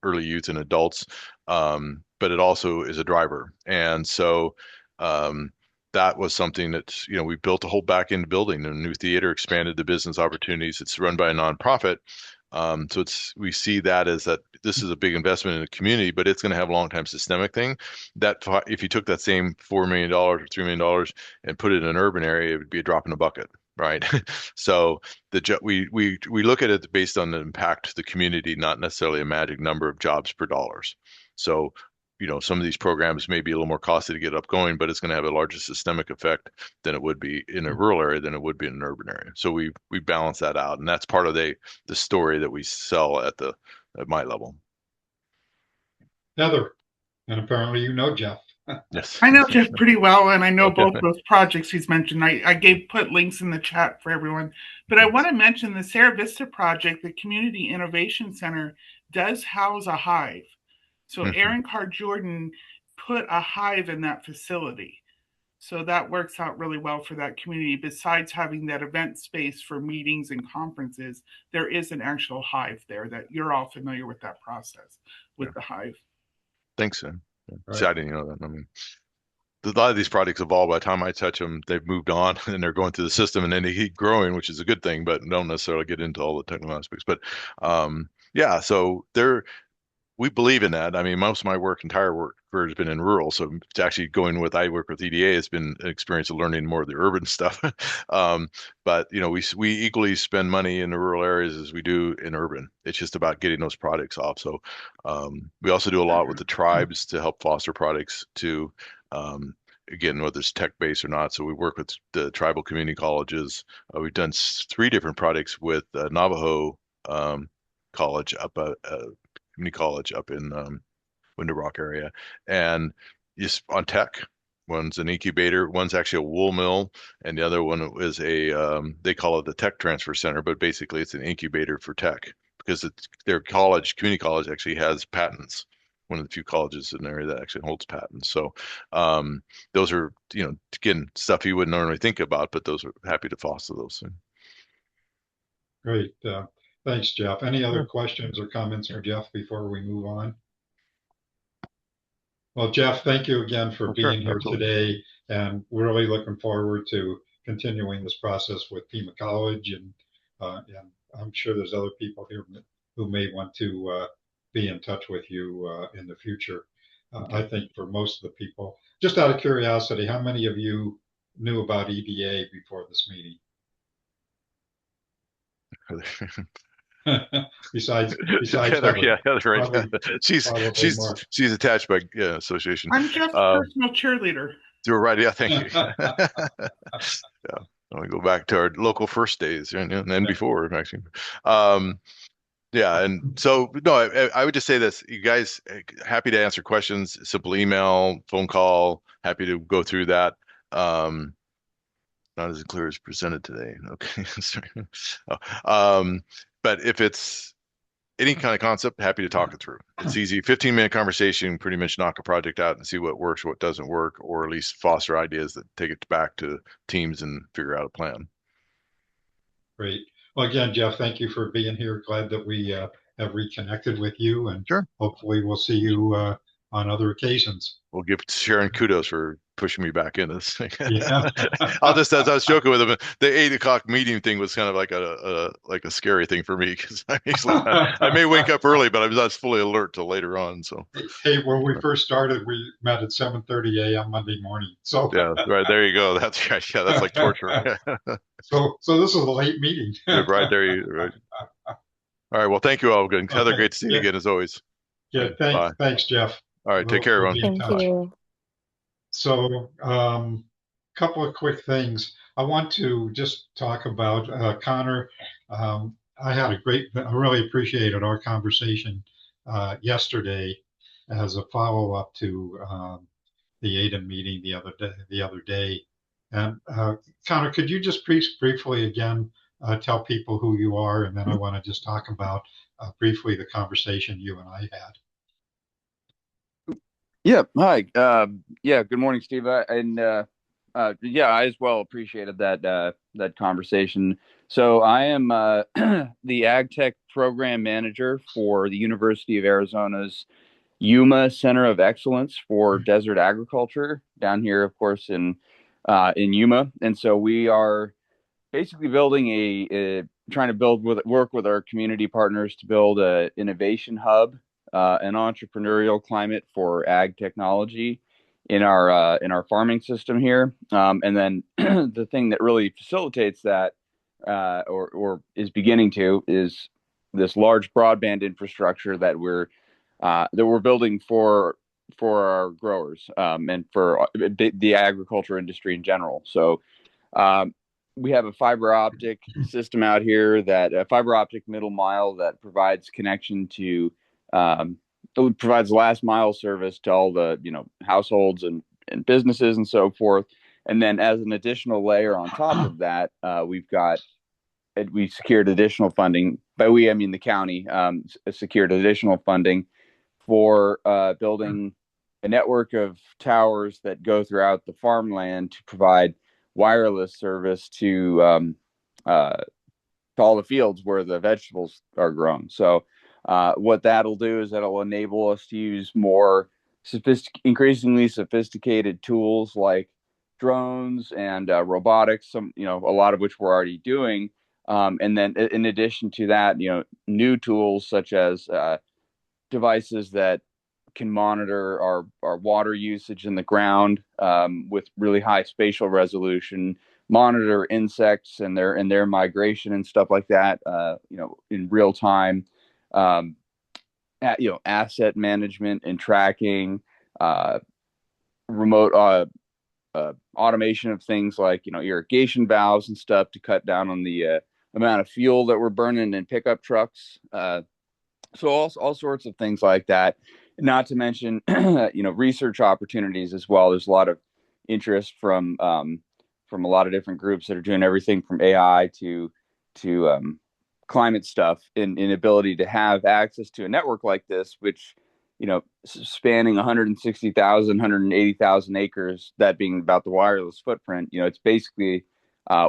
early youth and adults. But it also is a driver. And so that was something that, we built a whole back end building, a new theater, expanded the business opportunities. It's run by a nonprofit. So we see that as that this is a big investment in the community, but it's going to have a long time systemic thing. That if you took that same $4 million or $3 million and put it in an urban area, it would be a drop in a bucket, right? So we look at it based on the impact to the community, not necessarily a magic number of jobs per dollars. So some of these programs may be a little more costly to get up going, but it's going to have a larger systemic effect than it would be in a rural area than it would be in an urban area. So we balance that out, and that's part of the story that we sell at my level. Heather, and apparently you know Jeff. Yes, I know Jeff pretty well, and I know Okay. both those projects he's mentioned. I put links in the chat for everyone. But I want to mention the Sierra Vista project, the Community Innovation Center, does house a hive. So Aaron Carr Jordan put a hive in that facility. So that works out really well for that community. Besides having that event space for meetings and conferences, there is an actual hive there that you're all familiar with that process with the hive. Thanks, Sam. Right. See, I didn't know that. I mean, a lot of these products evolve. By the time I touch them, they've moved on and they're going through the system, and then they keep growing, which is a good thing, but don't necessarily get into all the technical aspects. But yeah, so we believe in that. I mean, most of my entire work career has been in rural. So it's actually I work with EDA, has been an experience of learning more of the urban stuff. But we equally spend money in the rural areas as we do in urban. It's just about getting those products off. So we also do a lot with the tribes to help foster products to, again, whether it's tech-based or not. So we work with the tribal community colleges. We've done 3 different projects with Navajo College community college up in Window Rock area, and just on tech. One's an incubator, one's actually a wool mill, and the other one is they call it the tech transfer center, but basically it's an incubator for tech because their community college actually has patents. One of the few colleges in the area that actually holds patents. So those are, again, stuff you wouldn't normally think about, but those are happy to foster those things. Great. Thanks, Jeff. Any other questions or comments for Jeff before we move on? Well, Jeff, thank you again for being here today, and we're really looking forward to continuing this process with Pima College, and I'm sure there's other people here who may want to be in touch with you in the future. I think for most of the people, just out of curiosity, how many of you knew about EDA before this meeting? besides Heather. Yeah, that's right. Probably she's attached by association. I'm Jeff's personal cheerleader. You're right. Yeah, thank you. Yeah, we go back to our local first days and then before actually. Yeah, and so no, I would just say this: you guys, happy to answer questions. Simple email, phone call. Happy to go through that. Not as clear as presented today. Okay. But if it's any kind of concept, happy to talk it through. It's easy. 15-minute conversation, pretty much knock a project out and see what works, what doesn't work, or at least foster ideas that take it back to teams and figure out a plan. Great. Well, again, Jeff, thank you for being here. Glad that we have reconnected with you, and sure, hopefully we'll see you on other occasions. We'll give Sharon kudos for pushing me back into this thing. Yeah. As I was joking with him, the 8 o'clock meeting thing was kind of like a scary thing for me because I may wake up early, but I'm not fully alert till later on. So hey, when we first started, we met at 7:30 a.m. Monday morning. So yeah, right there you go. That's right. Yeah, that's like torture. So this is a late meeting. Right there. Right. All right. Well, thank you all. Good. Okay. Heather, great to see you again as always. Yeah. Thanks, Jeff. All right. Take care, everyone. Thank you. So, couple of quick things. I want to just talk about Connor. I really appreciated our conversation yesterday, as a follow-up to the ADA meeting the other day. And Connor, could you just briefly again tell people who you are, and then I want to just talk about briefly the conversation you and I had. Yeah. Hi. Yeah. Good morning, Steve. Yeah, I as well appreciated that conversation. So I am the Ag Tech Program Manager for the University of Arizona's Yuma Center of Excellence for Desert Agriculture down here, of course, in Yuma. And so we are basically building trying to work with our community partners to build a innovation hub, an entrepreneurial climate for ag technology in our farming system here. And then the thing that really facilitates that, or is beginning to, is this large broadband infrastructure that we're building for our growers, and for the agriculture industry in general. So um, we have a fiber optic system out here, that a fiber optic middle mile that provides connection to, um, provides last mile service to all the households and businesses and so forth. And then as an additional layer on top of that, we secured additional funding. By we, I mean the county, secured additional funding for building a network of towers that go throughout the farmland to provide wireless service to all the fields where the vegetables are grown. So what that'll do is that'll enable us to use more increasingly sophisticated tools like drones and robotics, a lot of which we're already doing. And then in addition to that, new tools such as devices that can monitor our water usage in the ground, with really high spatial resolution, monitor insects and their migration and stuff like that, in real time, asset management and tracking, remote automation of things like irrigation valves and stuff to cut down on the amount of fuel that we're burning in pickup trucks. So all sorts of things like that. Not to mention, research opportunities as well. There's a lot of interest from a lot of different groups that are doing everything from AI to climate stuff, in ability to have access to a network like this, which spanning 160,000, 180,000 acres, that being about the wireless footprint. It's basically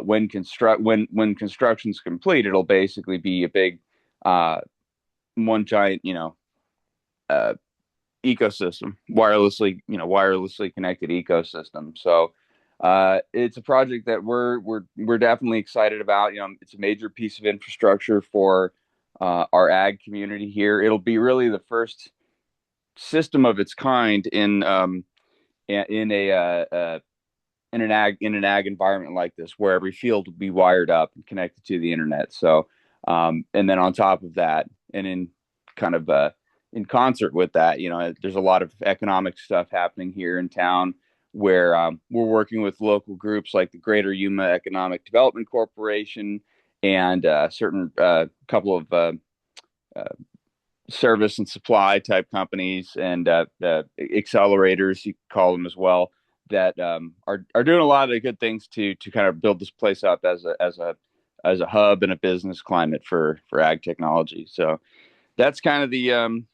when construction's complete, it'll basically be a big one giant ecosystem, wirelessly connected ecosystem. So it's a project that we're definitely excited about. It's a major piece of infrastructure for our ag community here. It'll be really the first system of its kind in an ag environment like this, where every field will be wired up and connected to the internet. So and then on top of that, and in kind of in concert with that, there's a lot of economic stuff happening here in town, where we're working with local groups like the Greater Yuma Economic Development Corporation and certain couple of service and supply type companies and accelerators, you call them as well, that are doing a lot of good things to kind of build this place up as a hub and a business climate for ag technology. So that's kind of the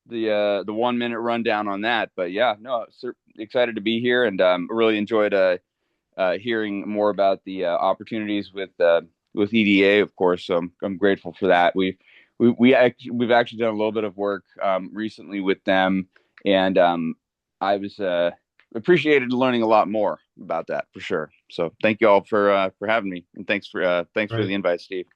1 minute rundown on that. But yeah, no, excited to be here, and really enjoyed hearing more about the opportunities with EDA, of course. So I'm grateful for that. We've actually done a little bit of work recently with them, and I was appreciated learning a lot more about that, for sure. So thank you all for having me, and thanks for the invite, Steve.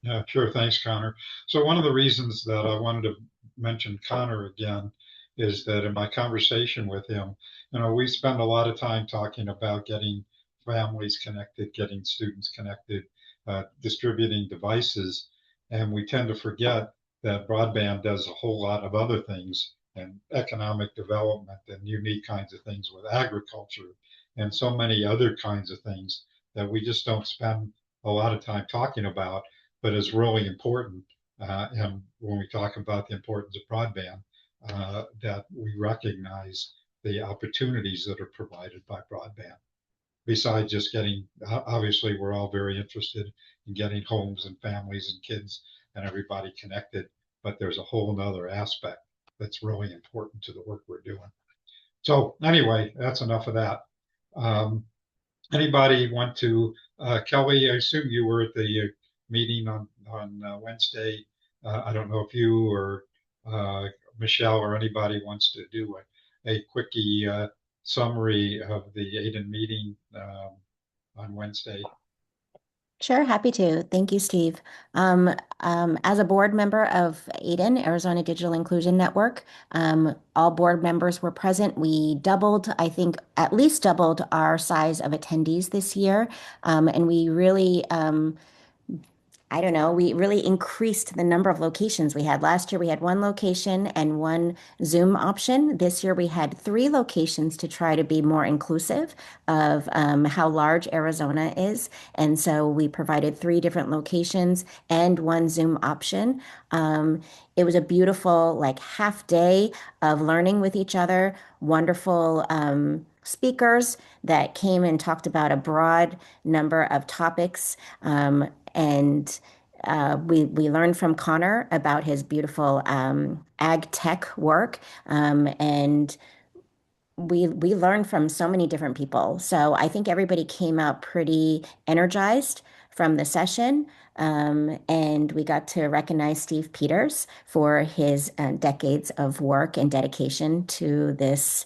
Yeah, sure. Thanks, Connor. So one of the reasons that I wanted to mention Connor again is that in my conversation with him, we spend a lot of time talking about getting families connected, getting students connected, distributing devices, and we tend to forget that broadband does a whole lot of other things, and economic development and unique kinds of things with agriculture and so many other kinds of things that we just don't spend a lot of time talking about, but is really important. And when we talk about the importance of broadband, that we recognize the opportunities that are provided by broadband. Besides just getting, obviously, we're all very interested in getting homes and families and kids and everybody connected, but there's a whole nother aspect that's really important to the work we're doing. So anyway, that's enough of that. Um, Anybody want to, Kelly, I assume you were at the meeting on Wednesday. I don't know if you or Michelle or anybody wants to do a quickie summary of the ADEN meeting on Wednesday. Sure, happy to. Thank you, Steve. As a board member of ADEN, Arizona Digital Inclusion Network, all board members were present. We doubled, I think, at least doubled our size of attendees this year. And we really I don't know, we really increased the number of locations we had. Last year we had one location and one Zoom option. This year we had three locations to try to be more inclusive of how large Arizona is. And so we provided three different locations and one Zoom option. It was a beautiful, like, half day of learning with each other, wonderful speakers that came and talked about a broad number of topics. And we learned from Connor about his beautiful ag tech work, and we learned from so many different people. So I think everybody came out pretty energized from the session. And we got to recognize Steve Peters for his decades of work and dedication to this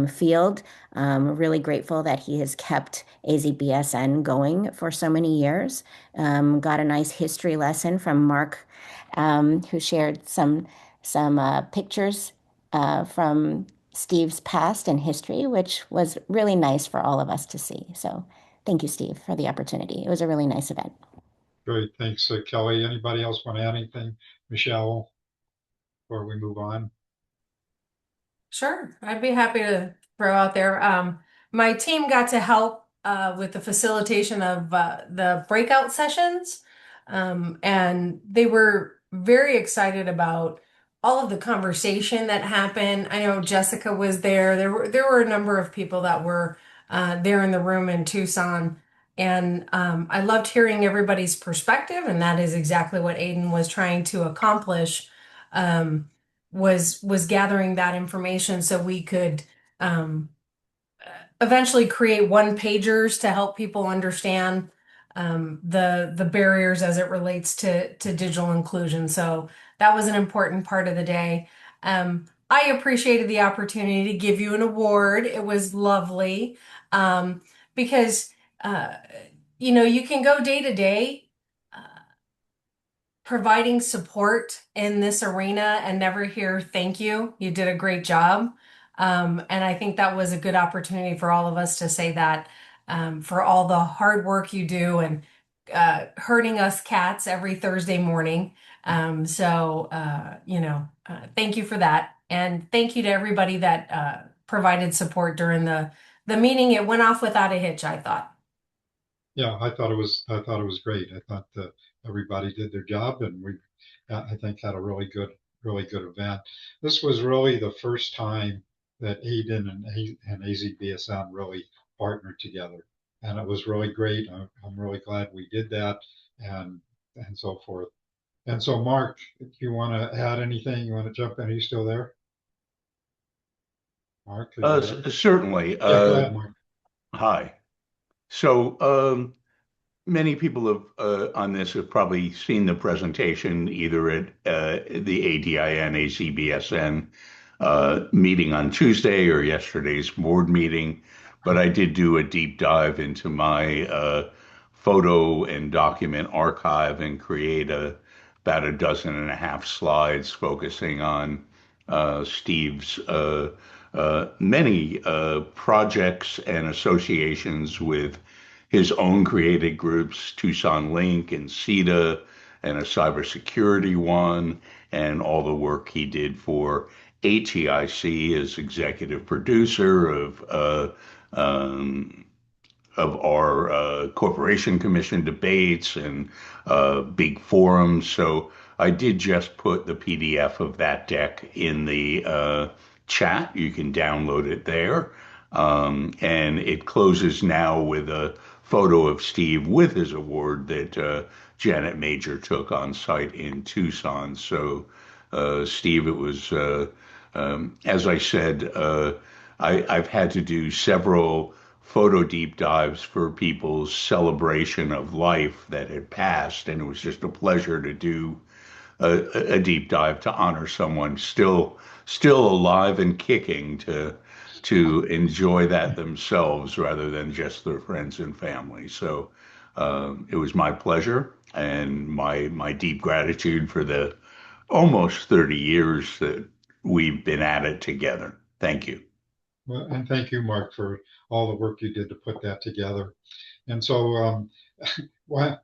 field. Really grateful that he has kept AZBSN going for so many years. Got a nice history lesson from Mark, who shared some pictures from Steve's past and history, which was really nice for all of us to see. So thank you, Steve, for the opportunity. It was a really nice event. Great, thanks, Kelly. Anybody else want to add anything? Michelle, before we move on? Sure, I'd be happy to throw out there. My team got to help with the facilitation of the breakout sessions, and they were very excited about all of the conversation that happened. I know Jessica was there. There were a number of people that were there in the room in Tucson, and I loved hearing everybody's perspective, and that is exactly what Aiden was trying to accomplish. Was gathering that information so we could eventually create one pagers to help people understand the barriers as it relates to digital inclusion. So that was an important part of the day. I appreciated the opportunity to give you an award. It was lovely because you can go day to day providing support in this arena and never hear thank you. You did a great job. And I think that was a good opportunity for all of us to say that for all the hard work you do and herding us cats every Thursday morning. Thank you for that. And thank you to everybody that provided support during the meeting. It went off without a hitch, I thought. Yeah, I thought it was great. I thought everybody did their job, and we, I think, had a really good event. This was really the first time that ADEN and AZBSN really partnered together, and it was really great. I'm really glad we did that, and so forth. And so, Mark, if you want to add anything, you want to jump in? Are you still there, Mark? Certainly. Yeah, go ahead, Mark. Hi. So many people on this have probably seen the presentation either at the ADIN, AZBSN meeting on Tuesday or yesterday's board meeting, but I did do a deep dive into my photo and document archive and create about a dozen and a half slides focusing on Steve's many projects and associations with his own created groups, Tucson Link and CETA, and a cybersecurity one, and all the work he did for ATIC as executive producer of our Corporation Commission debates and big forums. So I did just put the PDF of that deck in the chat. You can download it there. And it closes now with a photo of Steve with his award that Janet Major took on site in Tucson. So, Steve, it was, as I said, I've had to do several photo deep dives for people's celebration of life that had passed, and it was just a pleasure to do a deep dive to honor someone still alive and kicking to enjoy that themselves rather than just their friends and family. So it was my pleasure and my deep gratitude for the almost 30 years that we've been at it together. Thank you. Well, and thank you, Mark, for all the work you did to put that together. And so when,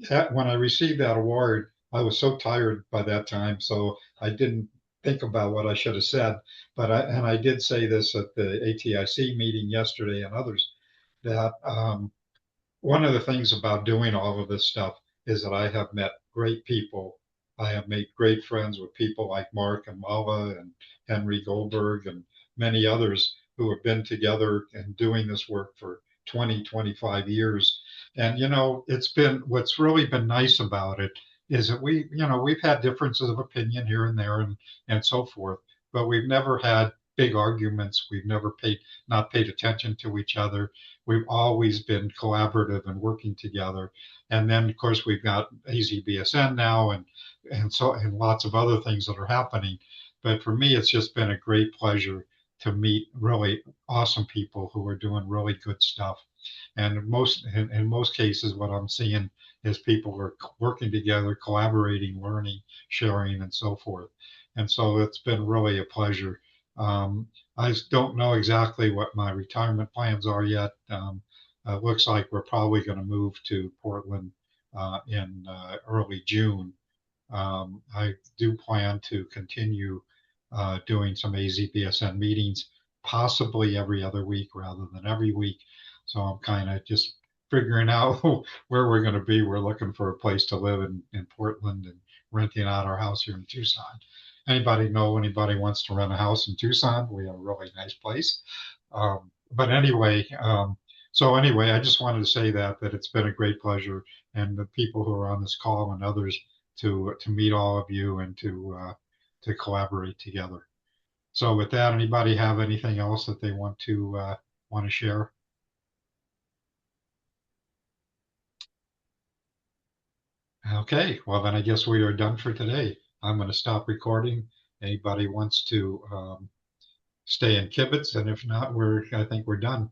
when I received that award, I was so tired by that time, so I didn't think about what I should have said. But I did say this at the ATIC meeting yesterday and others that one of the things about doing all of this stuff is that I have met great people. I have made great friends with people like Mark and Mala and Henry Goldberg and many others who have been together and doing this work for 20, 25 years. And, it's been what's really been nice about it is that we've had differences of opinion here and there and so forth, but we've never had big arguments. We've never not paid attention to each other. We've always been collaborative and working together. And then, of course, we've got AZBSN now and lots of other things that are happening. But for me, it's just been a great pleasure to meet really awesome people who are doing really good stuff. And in most cases, what I'm seeing is people are working together, collaborating, learning, sharing, and so forth. And so it's been really a pleasure. I don't know exactly what my retirement plans are yet. Looks like we're probably going to move to Portland in early June. I do plan to continue doing some AZBSN meetings, possibly every other week rather than every week. So I'm kind of just figuring out where we're going to be. We're looking for a place to live in Portland and renting out our house here in Tucson. Anybody wants to rent a house in Tucson? We have a really nice place. But anyway, I just wanted to say that it's been a great pleasure, and the people who are on this call and others to meet all of you and to collaborate together. So with that, anybody have anything else that they want to share? Okay, well then I guess we are done for today. I'm going to stop recording. Anybody wants to stay in kibitz, and if not, I think we're done.